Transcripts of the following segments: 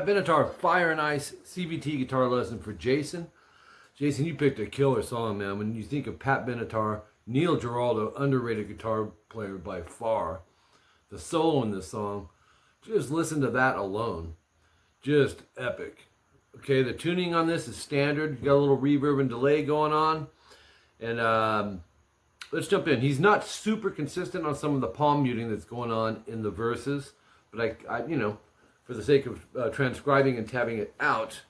Benatar Fire and Ice CVT guitar lesson for Jason. Jason, you picked a killer song, man. When you think of Pat Benatar, Neil Giraldo, underrated guitar player by far. The solo in this song, just listen to that alone. Just epic. Okay, the tuning on this is standard. You got a little reverb and delay going on. And let's jump in. He's not super consistent on some of the palm muting that's going on in the verses. But I you know, for the sake of transcribing and tabbing it out,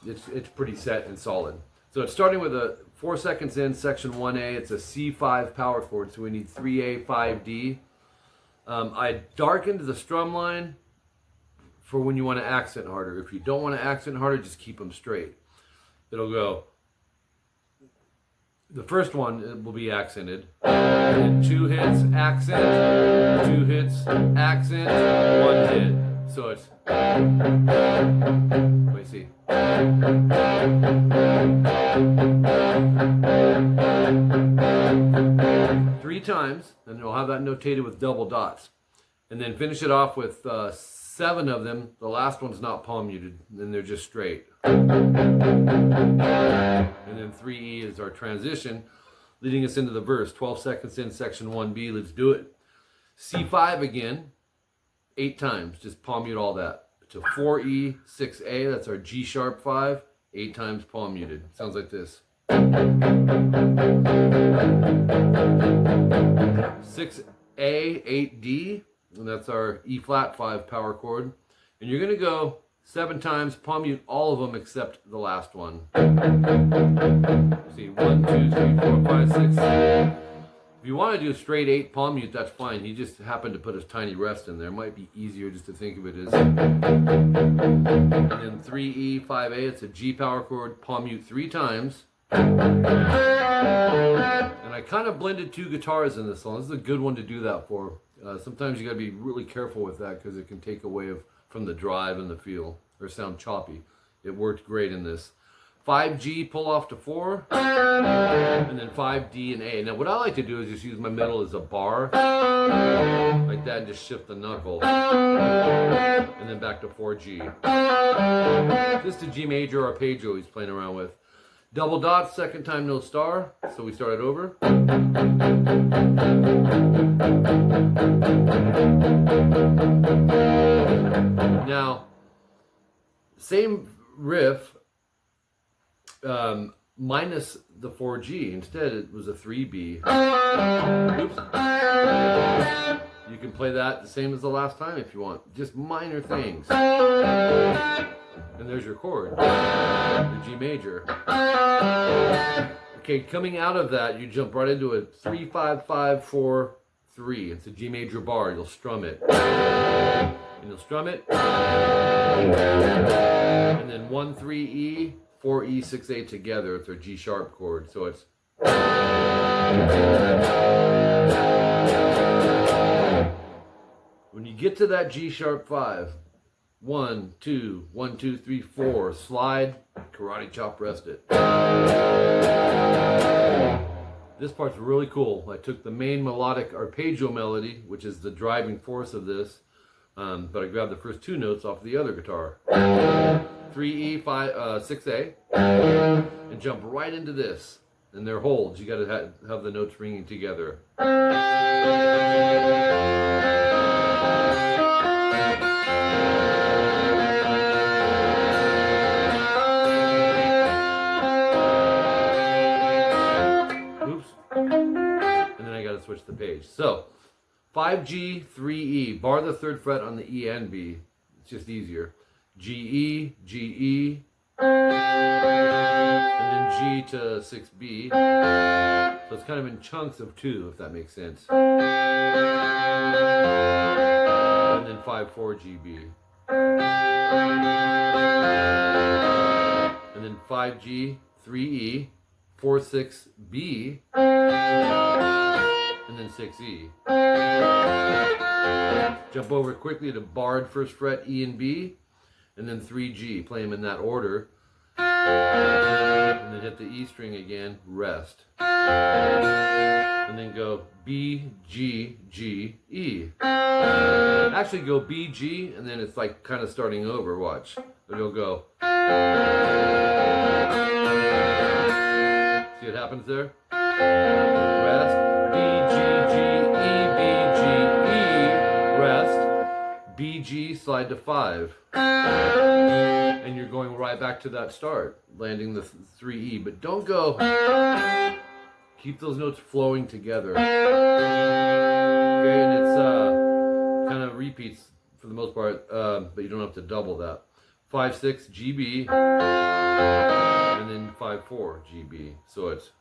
it's pretty set and solid. So it's starting with a 4 seconds in, section 1A. It's a C5 power chord, so we need 3A, 5D. I darkened the strum line for when you want to accent harder. If you don't want to accent harder, just keep them straight. It'll go, the first one it will be accented. And 2 hits, accent, 2 hits, accent, 1 hit. So it's, let me see. 3 times, and you'll have that notated with double dots. And then finish it off with 7 of them. The last one's not palm muted, then they're just straight. And then 3E is our transition, leading us into the verse. 12 seconds in, section 1B, let's do it. C5 again. 8 times, just palm mute all that. To 4E, 6A, that's our G sharp 5, 8 times palm muted. Sounds like this. 6A, 8D, and that's our E flat 5 power chord. And you're going to go 7 times, palm mute all of them except the last one. See, 1, 2, 3, 4, 5, 6. If you want to do a straight 8 palm mute, that's fine. He just happened to put his tiny rest in there. It might be easier just to think of it as. And then 3E, 5A, it's a G power chord, palm mute 3 times. And I kind of blended 2 guitars in this song. This is a good one to do that for. Sometimes you got to be really careful with that because it can take away from the drive and the feel or sound choppy. It worked great in this. 5G pull off to 4, and then 5D and A. Now what I like to do is just use my middle as a bar, like that, and just shift the knuckle, and then back to 4G. Just a G major arpeggio he's playing around with. Double dots, second time no star, so we start it over. Now, same riff, minus the 4G. Instead, it was a 3B. Oops. You can play that the same as the last time if you want. Just minor things. And there's your chord, the G major. Okay, coming out of that, you jump right into a 3, 5, 5, 4, 3. It's a G major bar. You'll strum it. And you'll strum it. And then 1, 3E. 4E, 6A together, it's our G sharp chord, so it's. When you get to that G sharp 5, 1, 2, 1, 2, 3, 4, slide, karate chop, rest it. This part's really cool. I took the main melodic arpeggio melody, which is the driving force of this, but I grabbed the first 2 notes off the other guitar. 3E, 5, 6A, and jump right into this. And they're holds. You got to have the notes ringing together. Oops. And then I got to switch the page. So, 5G, 3E. Bar the 3rd fret on the E and B. It's just easier. G, E, G, E, and then G to 6B. So it's kind of in chunks of 2, if that makes sense. And then 5, 4, GB. And then 5G, 3E, 4/6 B, and then 6 E. Jump over quickly to barred first fret E and B, and then 3 G. Play them in that order. And then hit the E string again, rest. And then go B, G, G, E. Actually go B, G, and then it's like kind of starting over, watch. But you'll go. See what happens there? Rest, B, G, G, E, B, G, E, rest, B, G, slide to 5. And you're going right back to that start, landing the 3 E. But don't go. Keep those notes flowing together. Okay, and it's kind of repeats for the most part, but you don't have to double that. 5/6 GB, and then 5/4 GB. So let's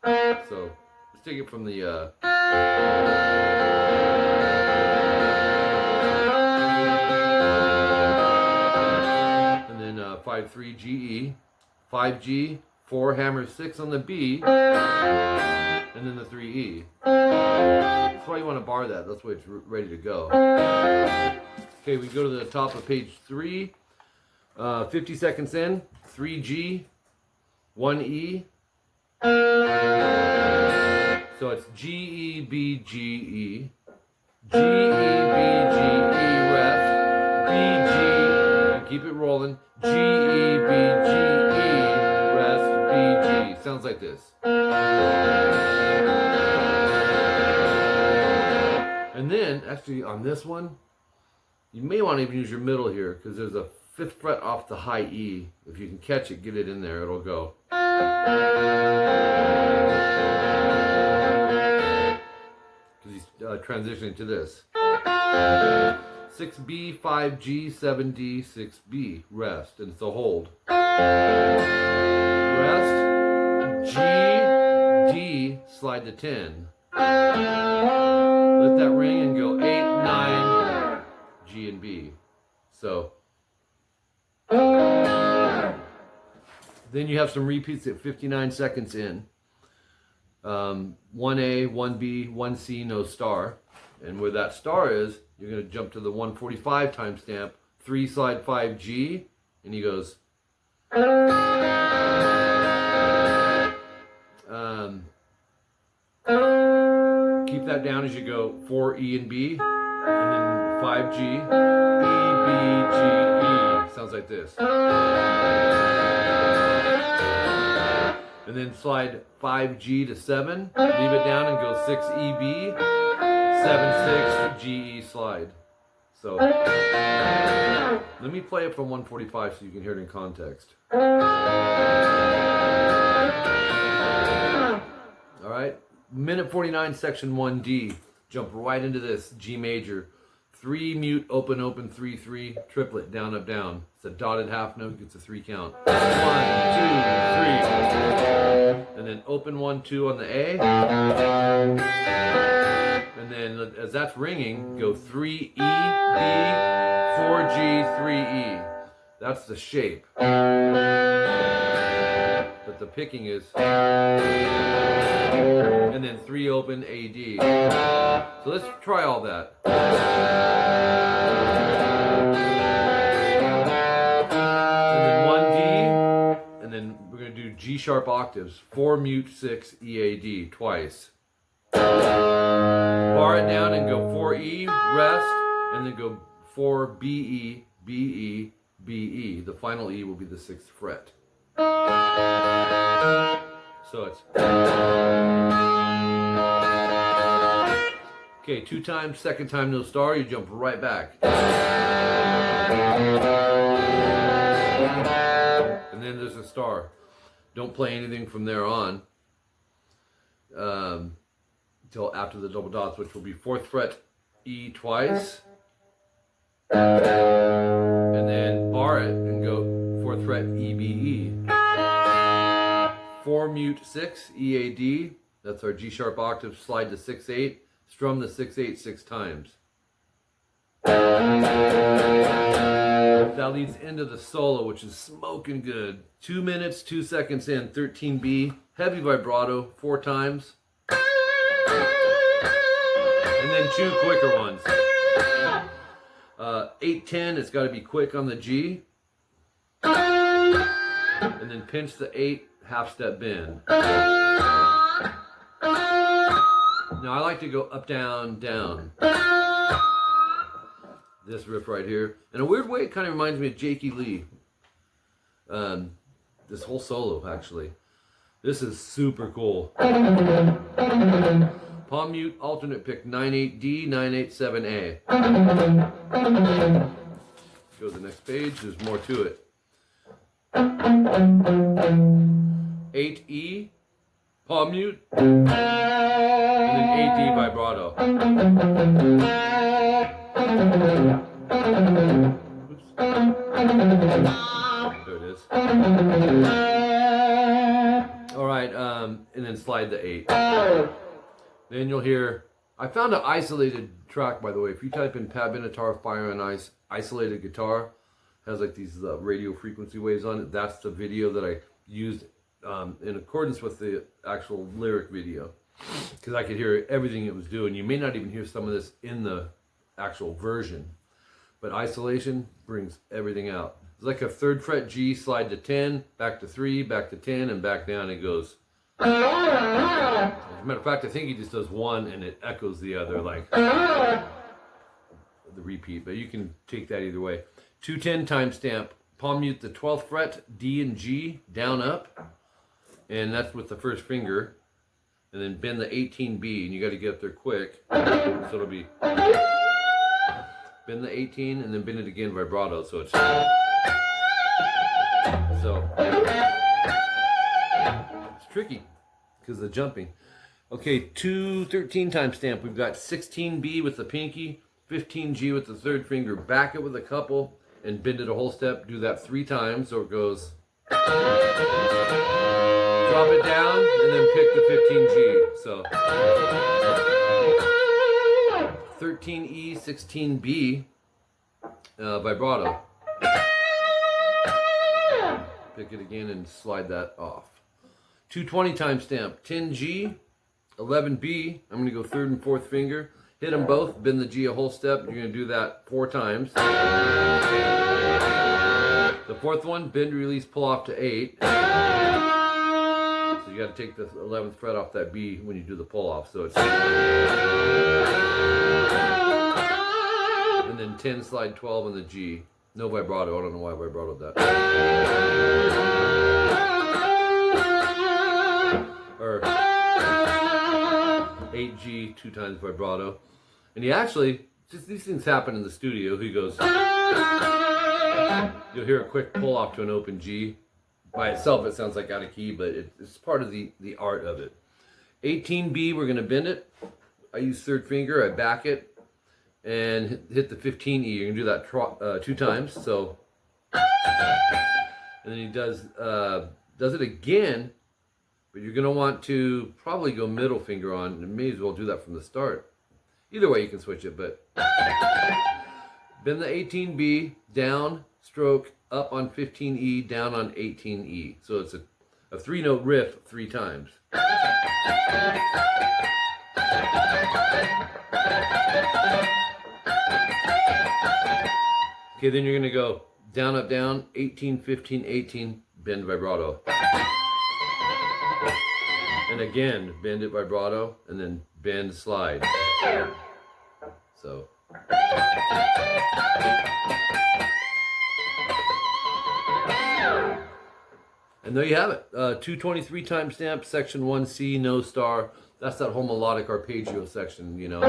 take it from the and then 5/3 GE, 5G, 4 hammer 6 on the B, and then the 3E. That's why you want to bar that. That's why it's ready to go. Okay, we go to the top of page 3. 50 seconds in, 3G, 1E. So it's G, E, B, G, E. G, E, B, G, E, rest. B, G, and keep it rolling. G, E, B, G, E, rest. B, G. Sounds like this. And then, actually, on this one, you may want to even use your middle here, because there's a 5th fret off the high E. If you can catch it, get it in there, it'll go. Because he's transitioning to this. 6B, 5G, 7D, 6B, rest, and it's a hold. Rest, G, D, slide to 10. Let that ring and go 8, 9, G and B. So then you have some repeats at 59 seconds in. 1A, 1B, 1C, no star. And where that star is, you're going to jump to the 145 timestamp, 3 slide 5G, and he goes. Keep that down as you go 4 E and B, and then 5G, E, B, G, E. Sounds like this. And then slide 5G to 7, leave it down and go 6 E, B, 7, 6, G, E slide. So, let me play it from 145 so you can hear it in context. All right, minute 49, section 1D. Jump right into this, G major. 3 mute, open, open, 3, 3, triplet, down, up, down. It's a dotted half note, gets a 3 count. 1, 2, 3. And then open 1, 2 on the A. And then as that's ringing, go 3 E, B, 4 G, 3 E. That's the shape. But the picking is. And then 3 open, A, D. So let's try all that. And then 1D. And then we're going to do G sharp octaves. 4 mute 6 E, A, D twice. Bar it down and go 4 E, rest, and then go 4 B, E, B, E, B, E. The final E will be the 6th fret. So it's. Okay, 2 times, second time no star, you jump right back. And then there's a star. Don't play anything from there on. Until after the double dots, which will be 4th fret E twice. And then bar it and go 4th fret E, B, E. 4 mute 6 E, A, D. That's our G sharp octave, slide to 6, 8. Strum the 6, 8 6 times. Then that leads into the solo, which is smoking good. 2 minutes, 2 seconds in, 13B, heavy vibrato, 4 times. And then 2 quicker ones. 8-10, it's got to be quick on the G. And then pinch the 8, half step bend. Now I like to go up, down, down. This riff right here. In a weird way, it kind of reminds me of 𝐂𝐒𝐄𝐒𝐒. This whole solo, actually. This is super cool. Palm mute, alternate pick, 9/8D, 9/8 7A. Go to the next page, there's more to it. 8E, palm mute, and then 8D vibrato. Oops. There it is. All right, and then slide the 8. Then you'll hear, I found an isolated track, by the way. If you type in Pat Benatar Fire and Ice isolated guitar, has like these radio frequency waves on it. That's the video that I used in accordance with the actual lyric video, because I could hear everything it was doing. You may not even hear some of this in the actual version, but isolation brings everything out. It's like a 3rd fret G, slide to 10, back to 3, back to 10, and back down. It goes. As a matter of fact, I think he just does 1 and it echoes the other, like the repeat, but you can take that either way. 210 timestamp, palm mute the 12th fret, D and G, down up, and that's with the first finger, and then bend the 18B, and you got to get up there quick, so it'll be bend the 18 and then bend it again vibrato, so it's tricky because of the jumping. Okay, 213 timestamp. We've got 16B with the pinky, 15G with the 3rd finger. Back it with a couple and bend it a whole step. Do that 3 times so it goes. Drop it down and then pick the 15G. So 13E, 16B vibrato. Pick it again and slide that off. 220 timestamp, 10G, 11B. I'm going to go 3rd and 4th finger. Hit them both, bend the G a whole step. You're going to do that 4 times. The 4th one, bend, release, pull off to 8. So you got to take the 11th fret off that B when you do the pull off. So it's. And then 10, slide 12 on the G. No vibrato. I don't know why I vibratoed that. Or 8G, 2 times vibrato. And he actually, just these things happen in the studio. He goes, you'll hear a quick pull off to an open G. By itself, it sounds like out of key, but it's part of the art of it. 18B, we're going to bend it. I use 3rd finger, I back it, and hit the 15E. You're going to do that 2 times. So, and then he does it again. But you're going to want to probably go middle finger on, and may as well do that from the start. Either way you can switch it, but bend the 18B, down, stroke, up on 15E, down on 18E. So it's a 3-note riff 3 times. Okay, then you're going to go down, up, down, 18, 15, 18, bend vibrato. And again, bend it vibrato, and then bend, slide. So. And there you have it. 223 timestamp, section 1C, no star. That's that whole melodic arpeggio section, you know.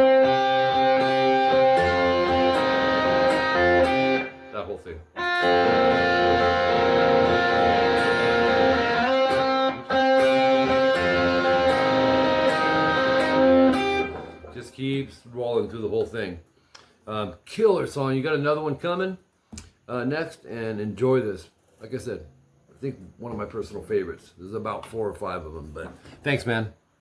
That whole thing. Just keeps rolling through the whole thing. Killer song. You got another one coming next, and enjoy this. Like I said, I think one of my personal favorites. There's about 4 or 5 of them, but thanks, man.